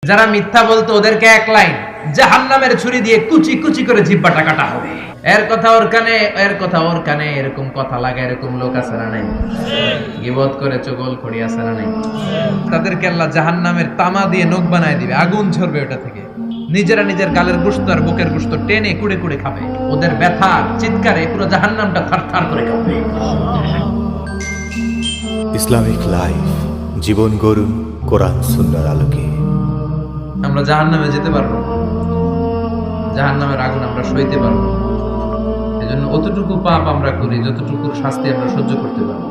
যারা মিথ্যা বলতো ওদেরকে এক লাইন, জাহান্নামের ছুরি দিয়ে কুচি কুচি করে জিহ্বাটা কাটা হবে। এর কথা ওর কানে, এর কথা ওর কানে, এরকম কথা লাগে এরকম লোক আছে না নাই? গীবত করে চগল খড়ি আছে না নাই? তাদেরকে আল্লাহ জাহান্নামের তামা দিয়ে নখ বানায় দিবে, আগুন ঝরবে ওটা থেকে। নিজেরা নিজের গালের গোশত আর বুকের গোশত টেনে কুড়ে কুড়ে খাবে। ওদের ব্যথা চিৎকারে পুরো জাহান্নামটা থারথার করে কাঁপবে। ইসলামিক লাইফ, জীবন গড়ুন কোরআন সুন্নাহর আলোকে। আমরা জাহান্নামে যেতে পারবো, জাহান্নামের আগুন আমরা সইতে পারবো। এজন্য অতটুকু পাপ আমরা করি যতটুকু শাস্তি আমরা সহ্য করতে পারবো।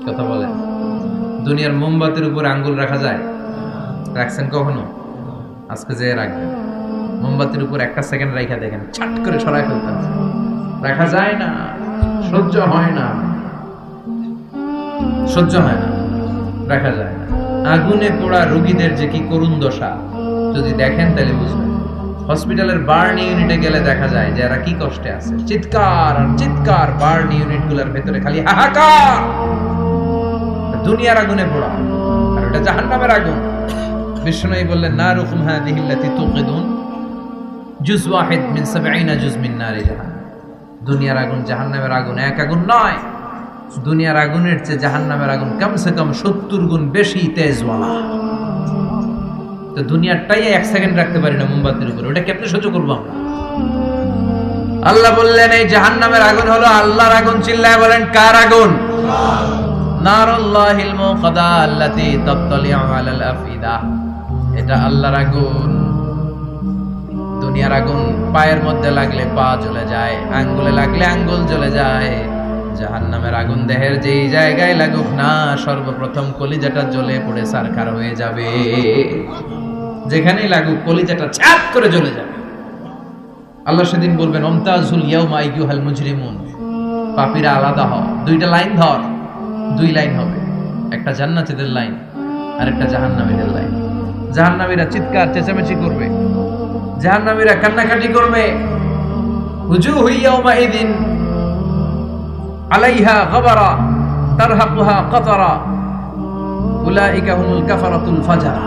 কথা বলেন, দুনিয়ার মোমবাতির উপরে আঙ্গুল রাখা যায়? রাখছেন কখনো? আজকে যে রাখবেন, মোমবাতির উপর একটা সেকেন্ড রাখা দেখেন, ছাট করে সরাই ফেলতে হবে। রাখা যায় না, সহ্য হয় না, সহ্য হয় না, রাখা যায় না। আগুনে পোড়া রোগীদের যে কি করুণ দশা যদি দেখেন তাহলে বুঝবেন। হসপিটালের বার্ন ইউনিটে গেলে দেখা যায় যে এরা কি কষ্টে আছে, চিৎকার আর চিৎকার। বার্ন ইউনিট গুলার ভেতরে খালি হাহাকার। দুনিয়ার আগুনে পোড়া, আর ওটা জাহান্নামের আগুন। বিষ্ণু বললেন, নারুকুম হাদিহিল্লাতী তুকিদুন জুজ ওয়াহিদ মিন 70 জুজ মিন নারি জাহান্নাম। দুনিয়ার আগুন জাহান্নামের আগুন এক আগুন নয়। দুনিয়ার আগুনের চেয়ে জাহান্নামের আগুন কমসে কম 70 গুণ বেশি তেজওয়ালা। তো দুনিয়ারটাই এক সেকেন্ড রাখতে পারি না মোমবাতির উপরে, ওটা কেমনে সহ্য করবো আমরা? আল্লাহ বললেন এই জাহান্নামের আগুন হলো আল্লাহর আগুন। চিল্লায় বলেন, কার আগুন? নারুল্লাহিল মুকাদা আল্লাতী তাত্তালিউ আলাল আফিদা। এটা আল্লাহর আগুন। দুনিয়ার আগুন পায়ের মধ্যে লাগলে পা জ্বলে যায়, আঙ্গুলে লাগলে আঙ্গুল জ্বলে যায়। জাহান্নামের আগুন দেহের যেই জায়গায় লাগুক না, সর্বপ্রথম কলিজাটা জ্বলে পড়ে সারখার হয়ে যাবে। যেখানেই লাগুক কলিজাটা ছাপ করে জ্বলে যাবে। আল্লাহ সেদিন বলবেন, আমতাজুল ইয়াউমা আইয়ুহাল মুজরিমুন। পাপীরা আলাদা হও, দুইটা লাইন ধর। দুই লাইন হবে, একটা জান্নাতীদের লাইন আর একটা জাহান্নামীদের লাইন। জাহান্নামীরা চিৎকার চেঁচামেচি করবে, জাহান্নামীরা কান্নাকাটি করবে। উজুহু ইয়াউমাইদিন আলাইহা গাবারা তারহাকুহা কাতারা উলাইকা হুমুল কাফারাতুল ফাজারা।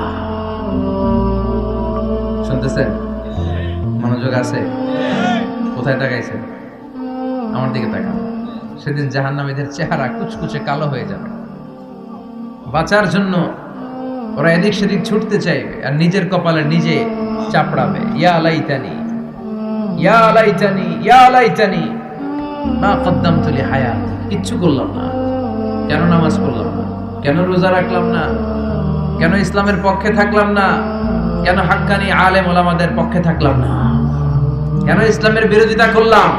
শুনতেছেন? মনোযোগ আছে? কোথায় তাকাইছেন? আমার দিকে তাকান। সেদিন জাহান্নামীদের চেহারা কুচকুচে কালো হয়ে যাবে। বাঁচার জন্য ওরা এদিক সেদিক ছুটতে চাইবে আর নিজের কপালে নিজে চাপড়াবে। ইয়া লাইতানি, ইয়া লাইতানি, ইয়া লাইতানি মা কদ্দামতু লি হায়াত। কিচ্ছু করলাম না, কেন নামাজ পড়লাম না, কেন রোজা রাখলাম না, কেন ইসলামের পক্ষে থাকলাম না, কেন হাক্কানি আলেম ওলামাদের পক্ষে থাকলাম না, কেন ইসলামের বিরোধিতা করলাম,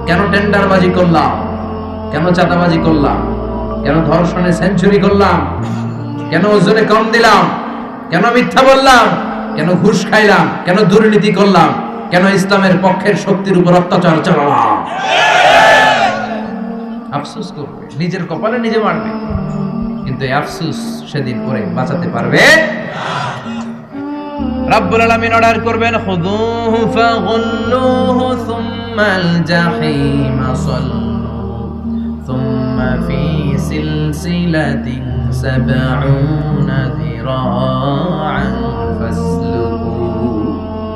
কেন টেন্ডারবাজি করলাম, কেন চাঁদাবাজি করলাম, কেন ধর্ষণে সেঞ্চুরি করলাম, কেন ওজনে কম দিলাম, কেন মিথ্যা বললাম, কেন ঘুষ খাইলাম, কেন দুর্নীতি করলাম, কেন ইসলামের পক্ষের শক্তির উপর অত্যাচার চালালাম। আফসোস করবে, নিজের কপালে নিজে মারবে। কিন্তু এই আফসোস সেদিন করে বাঁচাতে পারবে না। রব্বুল আলামিন অর্ডার করবেন, খুযুহু ফাগুল্লুহু সুম্মাল জাহিমা সাল্লু সুম্মা ফি সিলসিলাতিন 70 যিরাআন ফাসলুকু।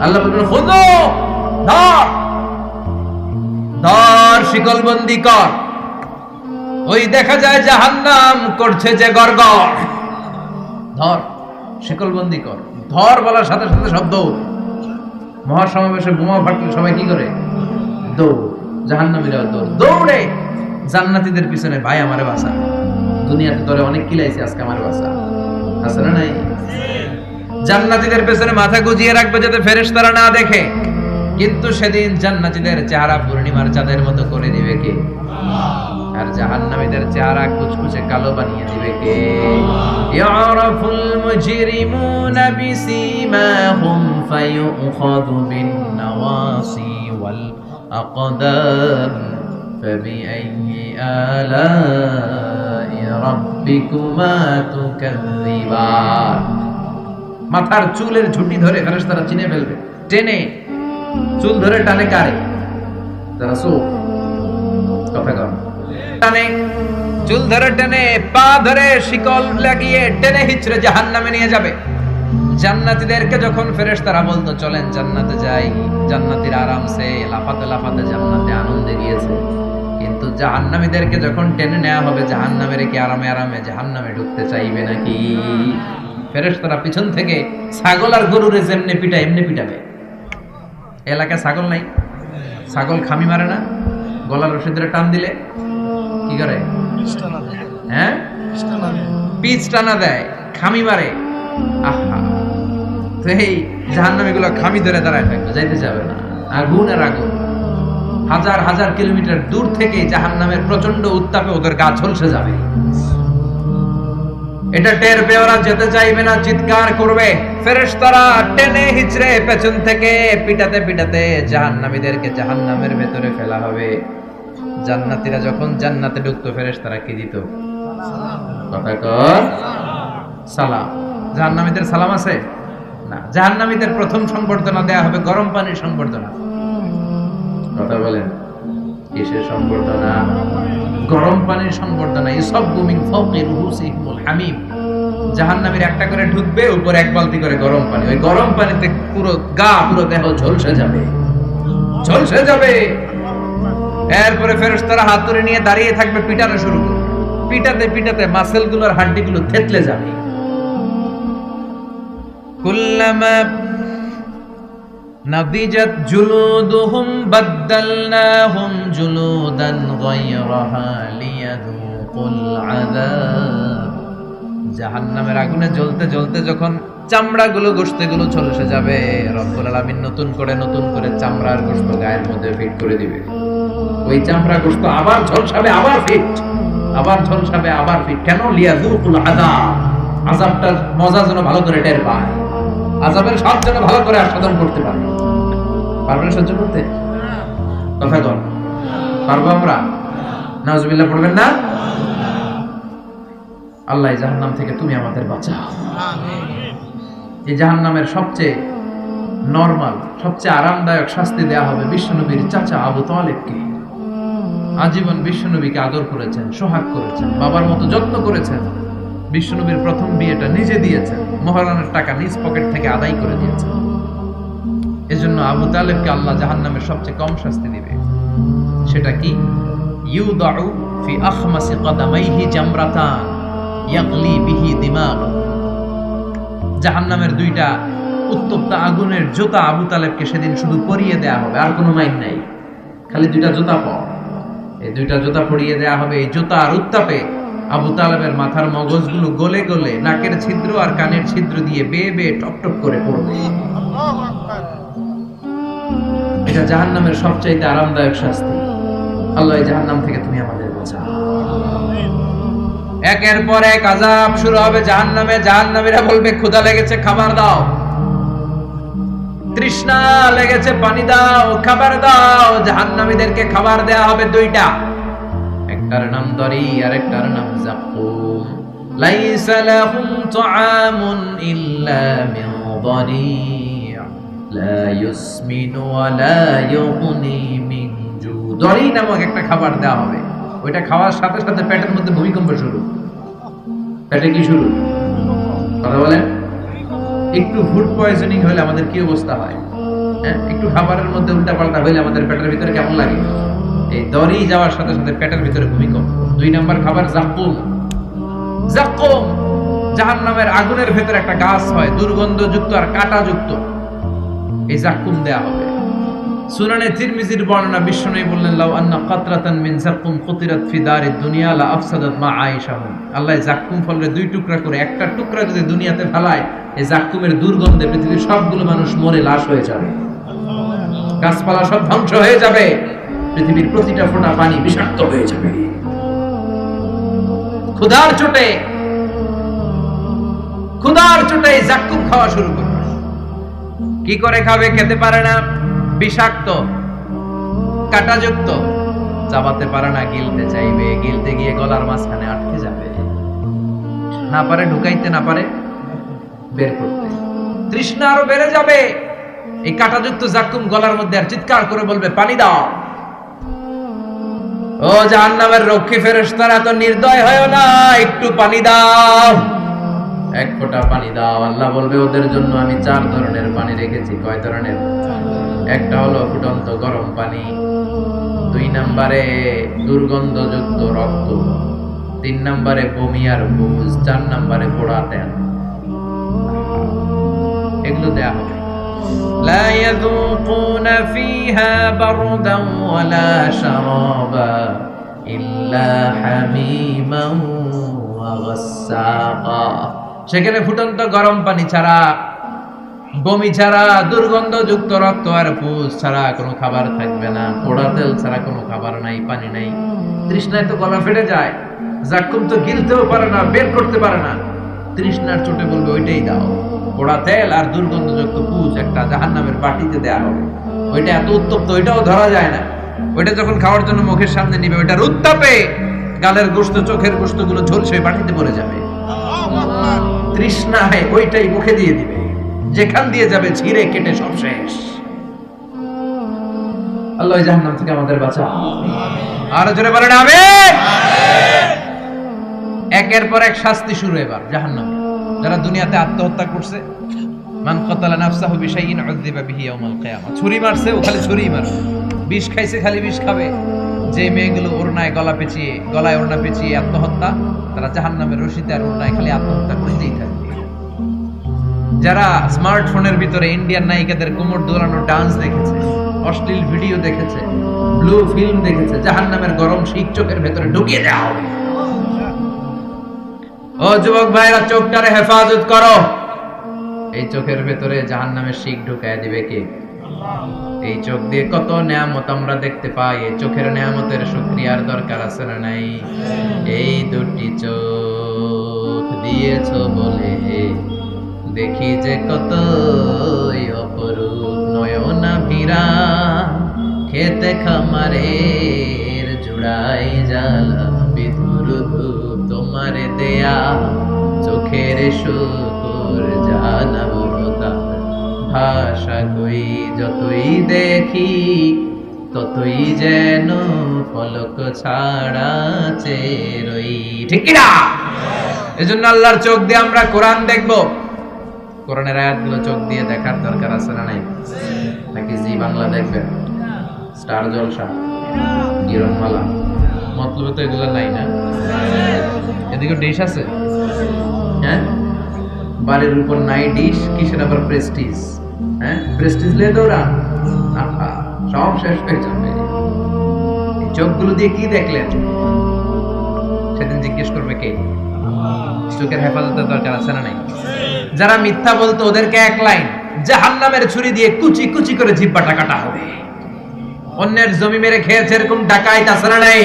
আল্লাহ বলবেন, খুযু, ধর, ধর, শিকলবন্দি কর। ওই দেখা যায় জাহান্নাম করছে যে গড়গড়। ধর, শিকলবন্দি কর। ধর বলার সাথে সাথে শব্দ। মহাসমাবেশে বোমা ফাটলে সবাই কি করে? দৌড়। জাহান্নামীরাও দৌড়, দৌড়ে জান্নাতীদের পিছনে, ভাই আমারে বাঁচা। দুনিয়াতে তোরে অনেক কিলাইছে, আজকে আমার বাঁচা। আছে না নাই? জান্নাতীদের পেছনে মাথা গুজিয়ে রাখবে যাতে ফেরেশতারা না দেখে। কিন্তু সেদিন জান্নাতীদের চেহারা পূর্ণিমার চাঁদের মতো করে দিবে কে? আর জাহান্নামীদের চেহারা কুচকুচে কালো বানিয়ে দিবে কে? ইয়ারাফুল মুজরিমুনা বিসীমাহুম ফায়ুখাযু বিন নাওয়াসি ওয়াল আকদাম ফাবিআইয়ি আলাই রাব্বিকুমা তুকাযযিবান। মাথার চুলের ঝুঁটি ধরে ফেরেশতারা চিনে ফেলবে, টেনে চুল ধরে টানে কারে? যারা চোখ কথা কর টানে, চুল ধরে টেনে, পা ধরে শিকল লাগিয়ে টেনে হিচড়ে জাহান্নামে নিয়ে যাবে। জান্নাতীদেরকে যখন ফেরেশতারা বলতো চলেন জান্নাতে যাই, জান্নাতীরা আরামসে লাফাতে লাফাতে জান্নাতে আনন্দে গিয়েছে। কিন্তু জাহান্নামীদেরকে যখন টেনে নেওয়া হবে, জাহান্নামের কি আরামে আরামে জাহান্নামে ঢুকতে চাইবে নাকি? ফেরেশতারা পিছন থেকে ছাগল আর গরুরে যেমনে পিটায় এমনি পিটাবে। এলাকায় ছাগল নাই? ছাগল খামি মারে না? গলার রশি ধরে টান দিলে কি করে? হ্যাঁ, পিচ টানা দেয়, খামি মারে। আহা, তো এই জাহান্নামীগুলো খামি ধরে দাঁড়ায় থাকবে, যাইতে যাবে না। আগুন আর আগুন, হাজার হাজার কিলোমিটার দূর থেকে জাহান্নামের প্রচন্ড উত্তাপে ওদের গা ঝলসে যাবে। এটা টের পেয়ে ওরা যেতে চাইবে না, চিৎকার করবে। ফেরেশতারা টেনে হিচড়ে পেছন থেকে পিটাতে পিটাতে জাহান্নামীদেরকে জাহান্নামের ভেতরে ফেলা হবে। জান্নাতীরা যখন জান্নাতে ঢুকতো, ফেরেশতারা কি দিত? কথা কর, সালাম। জাহান্নামীদের সালাম আছে না? জাহান্নামীদের প্রথম সংবর্ধনা দেয়া হবে গরম পানির সংবর্ধনা। কথা বলেন, কিসের সংবর্ধনা? গরম পানির সংবর্ধনা। ইসাব্বু মিন ফাওকি রুউসিহিমুল হামিম। জাহান্নামীর একটা করে ঢুকবে, উপরে এক বালতি করে গরম পানি। ওই গরম পানিতে পুরো গা, পুরো দেহ ঝলসে যাবে, ঝলসে যাবে। এরপরে ফেরেশতারা হাত ধরে নিয়ে দাঁড়িয়ে থাকবে, পিটানো শুরু করবে। পিটাতে পিটাতে মাসেলগুলোর হাড্ডিগুলো থেতলে যাবে। কুল্লামা নাদিজাত জুলুদুহুম বাদদালনাহুম জুলুদান গায়রাহা লিয়াযুকুল আযাব। জাহান্নামের আগুনে জ্বলতে জ্বলতে যখন চামড়াগুলো, গোশতগুলো ঝলসে যাবে, রব্বুল আলামিন নতুন করে চামড়ার গোশত গায়ের মধ্যে ফিট করে দিবে। ওই চামড়া গোশত আবার ঝলসাবে, আবার ফিট, আবার ঝলসাবে, আবার ফিট। কেন? লিয়াযুকুল আযাব। আযাবটার মজা যেন ভালো করে টের পায়, আযাবের স্বাদ যেন ভালো করে আস্বাদন করতে পারে। পারবেন সহ্য করতে? কথা বল, পারবো আমরা? নাউজুবিল্লাহ পড়বেন না? আল্লাহ এই জাহান্নাম থেকে তুমি আমাদের বাঁচাও। এই জাহান্নামের সবচেয়ে নরমাল, সবচেয়ে আরামদায়ক শাস্তি দেয়া হবে বিশ্বনবীর চাচা আবু তালেবকে। আজীবন বিশ্বনবীকে আদর করেছেন, সোহাগ করেছেন, বাবার মতো যত্ন করেছেন। বিশ্বনবীর প্রথম বিয়েটা নিজে দিয়েছেন, মহারানার টাকা নিজ পকেট থেকে আদায় করে দিয়েছেন। এজন্য আবু তালেবকে আল্লাহ জাহান্নামের সবচেয়ে কম শাস্তি দিবে। সেটা কি? ইউদাউ ফি আখমাসি কদামাইহি জামরাতান ইয়াগলি বিহি দিমাগ। জাহান্নামের দুইটা উত্তপ্ত আগুনের জুতা আবু তালেবকে সেদিন শুধু পরিয়ে দেয়া হবে, আর কোনো মাইন নাই। খালি দুইটা জুতা পাও, এই দুইটা জুতা পরিয়ে দেয়া হবে। এই জুতার উত্তাপে আবু তালেবের মাথার মগজগুলো গলে গলে নাকের ছিদ্র আর কানের ছিদ্র দিয়ে বেয়ে বেয়ে টপ টপ করে পড়বে। এটা জাহান্নামের সবচাইতে আরামদায়ক শাস্তি। আল্লাহ এই জাহান্নাম থেকে তুমি আমাদের বাঁচাও। একের পর এক আযাব শুরু হবে জাহান্নামে। জাহান্নামীরা বলবে ক্ষুধা লেগেছে, খাবার দাও। তৃষ্ণা লেগেছে, পানি দাও, খাবার দাও। জাহান্নামীদেরকে খাবার দেয়া হবে দুইটা, একটার নাম দরি আর একটার নাম যাকুম। লাইসা লাহুম তুআমুন ইল্লা মিন দরি লা ইউসমিনু ওয়া লা ইউগনি মিন জু। দরি নামক একটা খাবার দেওয়া হবে। ওইটা খাওয়ার সাথে সাথে পেটের মধ্যে ভূমিকম্প শুরু। পেটে কি শুরু? কথা বলেন। একটু ফুড পয়জনিং হলে আমাদের কি অবস্থা হয়? হ্যাঁ, একটু খাবারের মধ্যে উল্টাপাল্টা হইলে আমাদের পেটের ভিতরে কেমন লাগে? এই দড়ি যাওয়ার সাথে সাথে পেটের ভিতরে ভূমিকম্প। 2 নম্বর খাবার যাকুম। যাকুম জাহান্নামের আগুনের ভিতরে একটা গাছ হয়, দুর্গন্ধযুক্ত আর কাঁটাযুক্ত। এই যাকুম দেয়া হবে। সুনানে তিরমিজির বর্ণনা, বিশ্বনবী বললেন লাউ আন্না কাতরাতান মিন যাকুম কুতিরাত ফি দারিদ দুনিয়া লা আফসাদাত মা আয়েশাহুম। আল্লাহ যাকুম ফলের 2 টুকরা করে, একটা টুকরা যদি দুনিয়াতে ফেলায়, এই যাকুমের দুর্গন্ধে পৃথিবীর সবগুলো মানুষ মরে লাশ হয়ে যাবে, গাছপালা সব ধ্বংস হয়ে যাবে, পৃথিবীর প্রতিটা ফোঁটা পানি বিষাক্ত হয়ে যাবে। ক্ষুধার চোটে যাকুম খাওয়া শুরু করবে। কি করে খাবে? খেতে পারে না, বিষাক্ত, কাঁটাযুক্ত, চাবাতে পারে না, গিলতে চাইবে, গিলতে গিয়ে গলার মাঝখানে আটকে যাবে, না পারে ঢুকাইতে, না পারে বের করতে। তৃষ্ণা আরো বেড়ে যাবে। এই কাঁটাযুক্ত যাকুম গলার মধ্যে আর চিৎকার করে বলবে পানি দাও। ও জাহান্নামের রক্ষী ফেরেশতারা, তো নির্দয় হয় না, একটু পানি দাও। এক ফোঁটা পানি দাও। আল্লাহ বলবে ওদের জন্য আমি 4 ধরনের পানি রেখেছি। কয় ধরনের? একটা হলো ফুটন্ত গরম পানি, 2 নম্বরে দুর্গন্ধযুক্ত রক্ত, 3 নম্বরে বমি আর বুজ, 4 নম্বরে পোড়া তেল। এগুলো দেয়া হবে। لا يذوقون فيها بردا ولا شرابا إلا حميما وغساقا। সেখানে ফুটন্ত গরম পানি ছাড়া, বমি ছাড়া, দুর্গন্ধযুক্ত রক্ত আর পুষ ছাড়া কোনো খাবার থাকবে না। পোড়া তেল ছাড়া কোনো খাবার নাই, পানি নাই। তৃষ্ণায় তো গলা ফেটে যায়, জাক্কুম তো গিলতেও পারে না, বের করতে পারে না। তৃষ্ণার চোটে বলবে ওইটাই দাও। পোড়া তেল আর দুর্গন্ধযুক্ত পুষ একটা জাহান্নামের বাটিতে দেয়া হবে। ওইটা এত উত্তপ্ত, ওইটাও ধরা যায় না। ওইটা যখন খাওয়ার জন্য মুখের সামনে নিবে, ওইটার উত্তাপে গালের গোশত, চোখের গোশত গুলো ঝলসে বাটিতে পড়ে যাবে। তৃষ্ণায় ওইটাই মুখে দিয়ে দিবে, যেখান দিয়ে যাবে ছিঁড়ে কেটে সব শেষ। আল্লাহ জাহান্নাম থেকে আমাদের বাঁচাও। আর জোরে বলেন আমিন। একের পর এক শাস্তি শুরু এবার জাহান্নামে। যারা দুনিয়াতে আত্মহত্যা করছে, মান কাতালা নাফসাহু বিশাইইন উযযিবা বিহি ইয়াউমাল কিয়ামা। ছুরি মারছে, ও খালি ছুরিই মারবে। বিষ খাইছে, খালি বিষ খাবে। যে মেয়েগুলো ওড়নায় গলায় ওড়না পেঁচিয়ে আত্মহত্যা, তারা জাহান্নামের রশিতে আর ওড়নায় খালি আত্মহত্যা করতেই থাকবে। যারা স্মার্টফোনের ভিতরে ইন্ডিয়ান নায়িকাদের কোমর দোলানো ডান্স দেখেছে, অশ্লীল ভিডিও দেখেছে, ব্লু ফিল্ম দেখেছে, জাহান্নামের গরম শিক চোখের ভেতরে ঢুকিয়ে দেওয়া হবে। ও যুবক ভাইরা, চোখটারে হেফাজত করো। এই চোখের ভেতরে জাহান্নামের শিক ঢুকায় দিবে কে? এই চোখ দিয়ে কত নেয়ামত আমরা দেখতে পাই। এই চোখের নেয়ামতের শুকরিয়ার দরকার আছে না নাই? এই দুটি চোখ দিয়েছো বলে দেখি যে কত অপরূপ নয়না ভিরা, খেতে খামারের জুড়াই জ্বালা বিধুর ধূপ, তোমারে দেয়া চোখের শুকুর জানাবো তার ভাষা কই। যতই দেখি ততই যেন পলক ছাড়া চেরই। ঠিক কি না? এজন্য আল্লাহর চোখ দিয়ে আমরা কোরআন দেখব। কোরআনের আয়াতগুলো চোখ দিয়ে দেখার দরকার আছে না নাই? নাকি জি বাংলা দেখবেন, স্টার জলসা, কিরণমালা, মতলবে তো এগুলো নাই না? এদিকে ডিশ আছে, হ্যাঁ? বাড়ির উপর নাই ডিশ, কিসের আবার প্রেস্টিজ? হ্যাঁ, প্রেস্টিজ লে দৌড়া, আহা সব শেষ হয়ে যাবে। চোখগুলো দিয়ে কি দেখলেন সেদিন জিজ্ঞেস করবে কে? চোখের হেফাজতের দরকার আছে না নাই? যারা মিথ্যা বলতো ওদেরকে এক লাইন, জাহান্নামের ছুরি দিয়ে কুচি কুচি করে জিহ্বাটা কাটা হবে। অন্যের জমি মেরে খেয়েছে এরকম ডাকাইত আছে না নাই?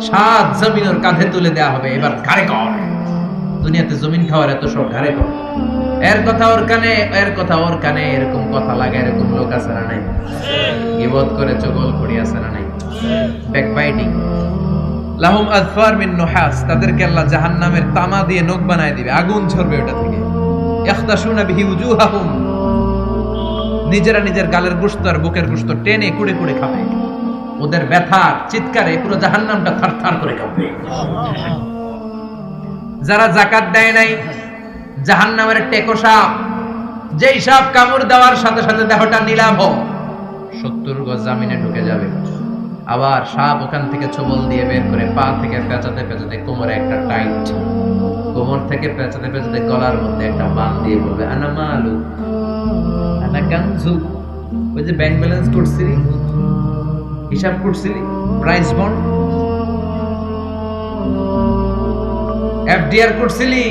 7 জমিন ওর কাঁধে তুলে দেওয়া হবে। এবার ঘাড়ে কর। দুনিয়াতে জমিন খাওয়ার এত সব ঘাড়ে কর। এর কথা ওর কানে, এর কথা ওর কানে, এরকম কথা লাগে। এরকম লোক আছে না নাই? গীবত করে চগল করি আছে না নাই? ব্যাকবাইটিং। লাহুম আযফার মিন নুহাস, তাদেরকে আল্লাহ জাহান্নামের তামা দিয়ে নখ বানায় দিবে, আগুন ঝরবে ওটা থেকে। ইয়াখতাশুনা বিহি উজুহাহুম, নিজেরা নিজের গালের গোশত আর বুকের গোশত টেনে কুড়ে কুড়ে খাবে। ওদের ব্যথার চিৎকারে পুরো জাহান্নামটা থারথার করে কাঁপবে। যারা যাকাত দেয় নাই, জাহান্নামের টেকো সাপ, যেই সাপ কামড় দেওয়ার সাথে সাথে দেহটা নীলাভ, 70 গজ জামিনে ঢুকে যাবে। আবার সাপ ওখান থেকে ছোবল দিয়ে বের করে পা থেকে পেঁচাতে পেঁচাতে কোমরে একটা টাইট, কোমর থেকে পেঁচাতে পেঁচাতে গলার মধ্যে একটা বান দিয়ে বলবে আনা মালু আনা কানজু। ওই যে ব্যাংক ব্যালেন্স করছিলি, হিসাব করছিলি, প্রাইস বন্ড, এফডিআর করছিলি,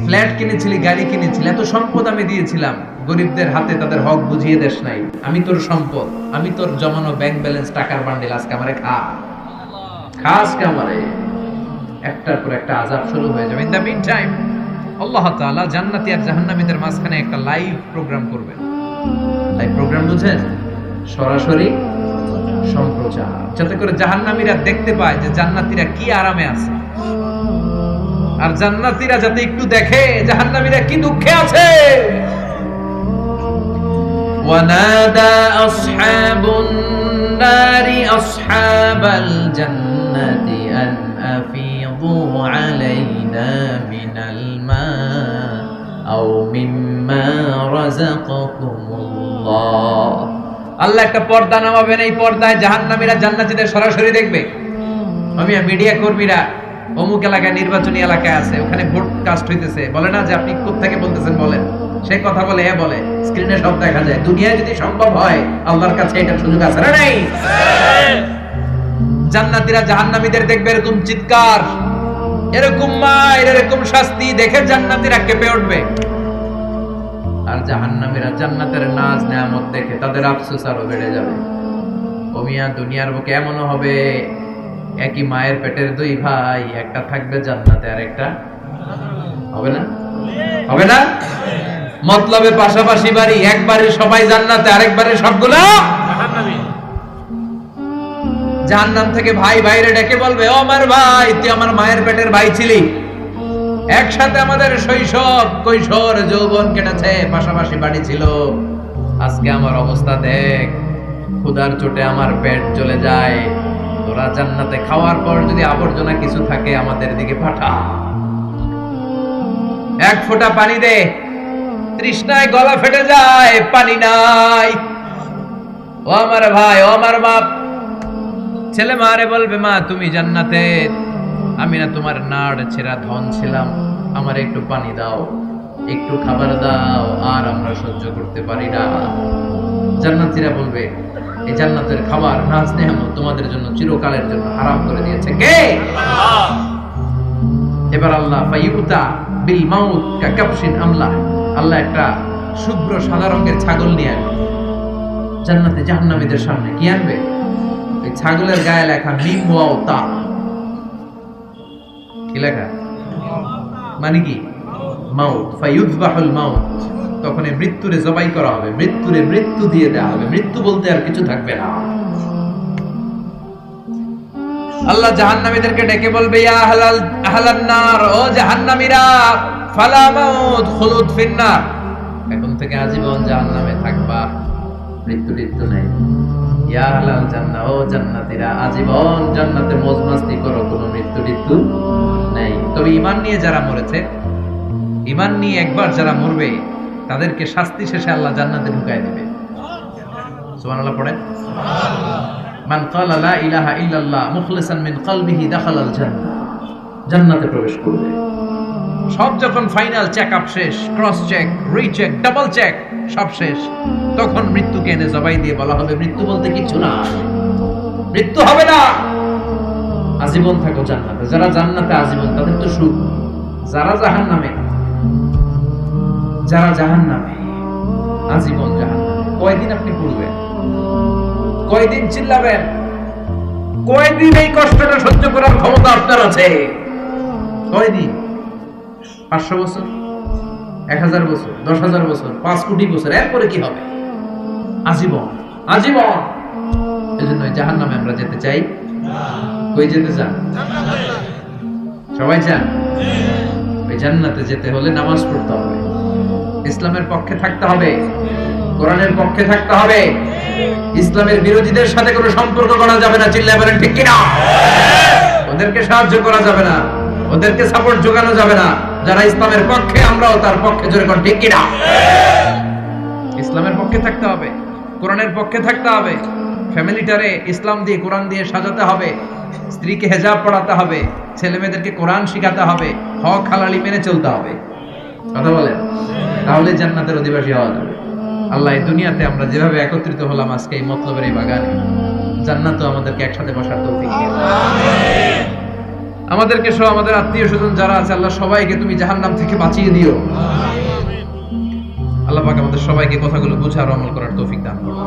ফ্ল্যাট কিনেছিলি, গাড়ি কিনেছিলি, এত সম্পদ আমি দিয়েছিলাম, গরিবদের হাতে তাদের হক বুঝিয়ে দেশ নাই। আমি তোর সম্পদ, আমি তোর জমানো ব্যাংক ব্যালেন্স, টাকার বান্ডিল, আজকে আমারে খা, আজকে আমারে। একটার পর একটা আযাব শুরু হয়ে যাবে। ইন দ্য মিন টাইম আল্লাহ তাআলা জান্নাতি আর জাহান্নামীদের মাঝখানে একটা লাইভ প্রোগ্রাম করবেন। লাইভ প্রোগ্রাম বুঝেন? সরাসরি সম্প্রচার, যাতে করে জাহান্নামীরা দেখতে পায় যে জান্নাতীরা কি আরামে আছে, আর জান্নাতীরা যাতে একটু দেখে জাহান্নামীরা কি দুঃখে আছে। ওয়ানাদা আসহাবুন নারি আসহাবাল জান্নাতি আন আফিদু আলাইনা মিনাল রাযাকাকুমুল্লাহ। আল্লাহ একটা পর্দা নামাবেন, এই পর্দায় জাহান্নামীরা জান্নাতীদের সরাসরি দেখবে। আমি মিডিয়া কর্মীরা অমুক এলাকায় নির্বাচনী এলাকায় আছে, ওখানে ভোট কাস্ট হইতেছে, বলে না যে আপনি কোত্থেকে বলতেছেন বলেন, সেই কথা বলে এ বলে, স্ক্রিনে সব দেখা যায়। দুনিয়ায় যদি সম্ভব হয় আল্লাহর কাছে এটার সুযোগ আছে না নাই? জান্নাতীরা জাহান্নামীদের দেখবে এরকম চিৎকার, এরকম মার, এরকম শাস্তি দেখে জান্নাতীরা কেঁপে উঠবে। আর জাহান্নামীরা জান্নাতের নাজ নেয়ামত দেখে তাদের আফসোস আরো বেড়ে যাবে। ও মিয়া, দুনিয়ার বুকে এমনও হবে একই মায়ের পেটের দুই ভাই, একটা থাকবে জান্নাতে আর একটা হবে না, হবে না? মতলবে পাশাপাশি বাড়ি, একবারে সবাই জান্নাতে, আরেকবারে সবগুলো জাহান্নামী। জাহান্নাম থেকে ভাই ভাইরে ডেকে বলবে, ও আমার ভাই, তুই আমার মায়ের পেটের ভাই ছিলি, একসাথে আমাদের শৈশব কৈশোর যৌবন কেটেছে, পাশাপাশি বাড়ি ছিল, আজকে আমার অবস্থা দেখ, ক্ষুধার চোটে আমার পেট চলে যায়, তোরা জান্নাতে খাওয়ার পর যদি আবর্জনা কিছু থাকে আমাদের দিকে পাঠা, এক ফোঁটা পানি দে, তৃষ্ণায় গলা ফেটে যায়, পানি নাই। ও আমার ভাই, ও আমার বাপ, ছেলে মারে বলবে, মা তুমি জান্নাতে, আমি না তোমার নাড় ছেঁড়া ধন ছিলাম, আমার একটু পানি দাও, একটু খাবার দাও, আর আমরা সহ্য করতে পারি না। জান্নাতীরা বলবে, এই জান্নাতের খাবার নাজ নেয়ামত তোমাদের জন্য চিরকালের জন্য হারাম করে দিয়েছে কে? আল্লাহ। এবার আল্লাহ ফায়ুতা বিল মাউত কাকাবশিন আমলা, আল্লাহ একটা শুভ্র সাদা রঙের ছাগল নিয়ে আসবে জান্নাতে জাহান্নামীদের সামনে। কি আনবে? ওই ছাগলের গায়ে লেখা মিম ওয়াও তা। কি লেখা? মানে কি? মাউত। ফায়ুযবাহুল মাউত, তখন এই মৃত্যুরে জবাই করা হবে, মৃত্যুরে মৃত্যু দিয়ে দেওয়া হবে, মৃত্যু বলতে আর কিছু থাকবে না। আল্লাহ জাহান্নামীদেরকে ডেকে বলবে, ইয়া আহলান নার, ও জাহান্নামীরা, ফালা মাউত খুলুদ ফিন্নার, এখন থেকে আজীবন জাহান্নামে থাকবা, মৃত্যু টিত্যু নাই। ইয়া আহলাল জান্নাহ, ও জান্নাতীরা, আজীবন জান্নাতে মौज মাস্তি করো, কোনো মৃত্যু টিত্যু নাই। তবে ঈমান নিয়ে যারা মরেছে, ঈমান নিয়ে একবার যারা মরবে, তাদেরকে শাস্তি শেষে আল্লাহ জান্নাতে ঢুকায় দিবে। সুবহানাল্লাহ পড়ে। মান ক্বালা লা ইলাহা ইল্লাল্লাহ মুখলিসান মিন কলবিহি দাখালাল জান্নাহ, জান্নাতে প্রবেশ করবে। সব যখন ফাইনাল চেকআপ শেষ, cross check, recheck, double check সব শেষ, তখন মৃত্যুকে এনে জবাই দিয়ে বলা হবে, মৃত্যু বলতে কিছু না, মৃত্যু হবে না, আজীবন থাকো জান্নাতে। যারা জান্নাতে আজীবন তাদের তো সুখ, যারা জাহান্নামে, যারা জাহান্নামে আজীবন জাহান্নামে। কয়দিন আপনি পড়বেন? কয়দিন চিল্লাবেন? কয়দিন এই কষ্টটা সহ্য করার ক্ষমতা আপনার আছে? কয়দিন? 500 বছর, 1000 বছর, 10,000 বছর, 5 কোটি বছর, এরপরে কি হবে? আজীবন, আজীবন। এজন্য জাহান্নামে আমরা যেতে চাই। কই যেতে চান? সবাই চান? ওই জান্নাতে যেতে হলে নামাজ পড়তে হবে, ইসলামের পক্ষে থাকতে হবে, কোরআনের পক্ষে থাকতে হবে, ইসলামের বিরোধীদের সাথে কোনো সম্পর্ক করা যাবে না। চিল্লায় বলেন ঠিক কিনা? ওদেরকে সাহায্য করা যাবে না, ওদেরকে সাপোর্ট জোগানো যাবে না। যারা ইসলামের পক্ষে, আমরাও তার পক্ষে, জোরে কোন ঠিক কিনা? ইসলামের পক্ষে থাকতে হবে, কোরআনের পক্ষে থাকতে হবে, ফ্যামিলিটারে ইসলাম দিয়ে, কোরআন দিয়ে সাজাতে হবে, স্ত্রীকে হেজাব পড়াতে হবে, ছেলে মেয়েদেরকে কোরআন শিখাতে হবে, হক হালালি মেনে চলতে হবে। কথা বলেন, তাহলে জান্নাতের অধিবাসী হওয়া যাবে। আল্লাহ এই দুনিয়াতে আমরা যেভাবে একত্রিত হলাম আজকে এই মতলবের এই বাগানে, জান্নাতও আমাদেরকে একসাথে বসার তৌফিক দিও। আমিন। আমাদেরকে সহ আমাদের আত্মীয় স্বজন যারা আছে, আল্লাহ সবাইকে তুমি জাহান্নাম থেকে বাঁচিয়ে দিও। আমিন। আল্লাহ পাক আমাদের সবাইকে কথাগুলো বুঝার আমল করার তৌফিক দান করুন।